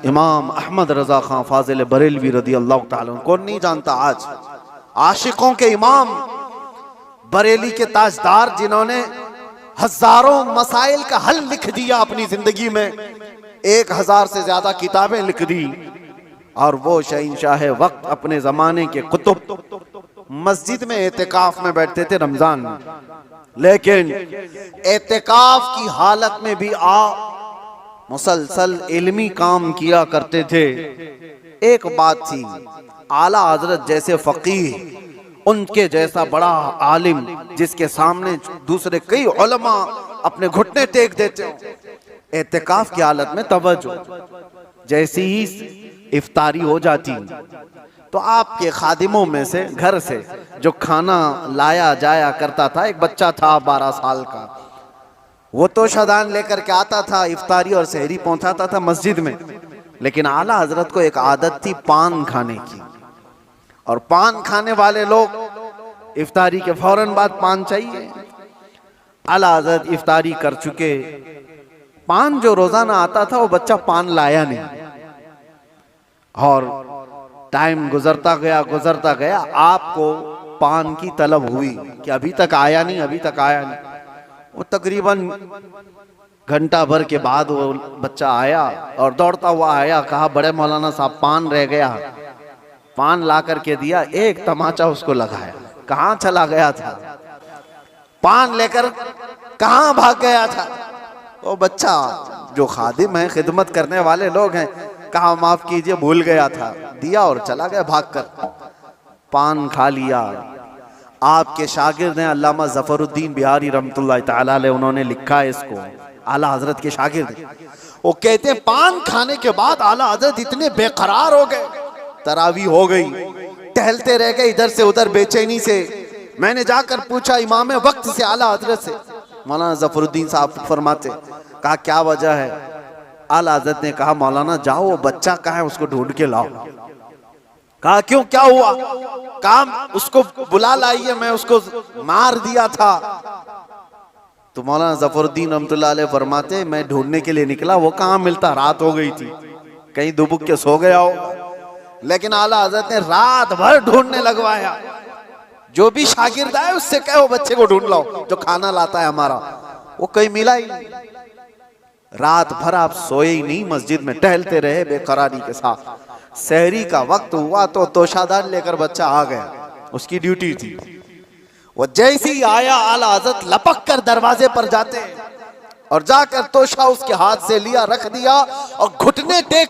इमाम अहमद रजा खां फाजिल बरेलवी रदी अल्लाह ताला अन्हु, कौन नहीं जानता आज आशिकों के इमाम, बरेली के ताजदार, जिन्होंने हजारों मसाइल का हल लिख दिया अपनी जिंदगी में, 1000 से ज्यादा किताबें लिख दी। और वो शहंशाह वक्त अपने जमाने के कुतुब मस्जिद में एतिकाफ में बैठते थे रमजान में, लेकिन एतिकाफ की हालत में भी मुसलसल इल्मी काम किया करते थे। एक बात थी, आला हजरत जैसे फकीह, उनके जैसा बड़ा आलिम जिसके सामने दूसरे कई उलमा अपने घुटने टेक देते हो, एतिकाफ की हालत में तवज्जो, जैसी ही इफ्तारी हो जाती तो आपके खादिमों में से घर से जो खाना लाया जाया करता था, एक बच्चा था 12 साल का, वो तो शदान लेकर के आता था, इफ्तारी और सहरी पहुंचाता था मस्जिद में। लेकिन आला हजरत को एक आदत थी पान खाने की, और पान खाने वाले लोग इफ्तारी के फौरन बाद पान चाहिए। आला हजरत इफ्तारी कर चुके, पान जो रोजाना आता था वो बच्चा पान लाया नहीं, और टाइम गुजरता गया, आपको पान की तलब हुई कि अभी तक आया नहीं, अभी तक आया नहीं। वो तकरीबन घंटा भर के बाद वो बच्चा आया और दौड़ता हुआ आया, कहा बड़े मौलाना साहब पान रह गया। पान ला करके दिया, एक तमाचा उसको लगाया, कहाँ चला गया था, पान लेकर कहाँ भाग गया था। वो बच्चा, जो खादिम है, खिदमत करने वाले लोग हैं, कहा माफ कीजिए भूल गया था, दिया और चला गया भागकर। पान खा लिया। आपके शागिर्द हैं अल्लामा जफरुद्दीन बिहारी रहमतुल्लाह तआला अलैह, उन्होंने लिखा है इसको, आला हजरत के शागिर्द। वो कहते हैं पान खाने के बाद आला हजरत इतने बेकरार हो गए, तरावी हो गई, टहलते रह गए इधर से उधर बेचैनी से। मैंने जाकर पूछा इमाम वक्त से, आला हजरत से, मौलाना जफरुद्दीन साहब फरमाते, कहा क्या वजह है। आला हजरत ने कहा मौलाना जाओ, वो बच्चा कहाँ है उसको ढूंढ के लाओ। कहा क्यों, क्या हुआ। काम उसको बुला लाइए, मैं उसको मार दिया था। तो मौलाना जफरुद्दीन रहमतुल्लाह अलैह फरमाते, मैं ढूंढने के लिए निकला, वो कहाँ मिलता, रात हो गई थी, कहीं दुबक के सो गया हो। लेकिन आला हजरत ने रात भर ढूंढने लगवाया। जो भी शागिर्द आए उससे कहो बच्चे को ढूंढ लाओ जो खाना लाता है हमारा, वो कहीं मिला ही नहीं। रात भर आप सोए ही नहीं, मस्जिद में टहलते रहे बेकरारी के साथ। सहरी का वक्त हुआ तो तोशादार लेकर बच्चा आ गया, उसकी ड्यूटी थी। वो जैसे ही आया, आला हजरत लपक कर दरवाजे पर जाते और जाकर तोशा उसके हाथ से लिया, रख दिया और घुटने टेक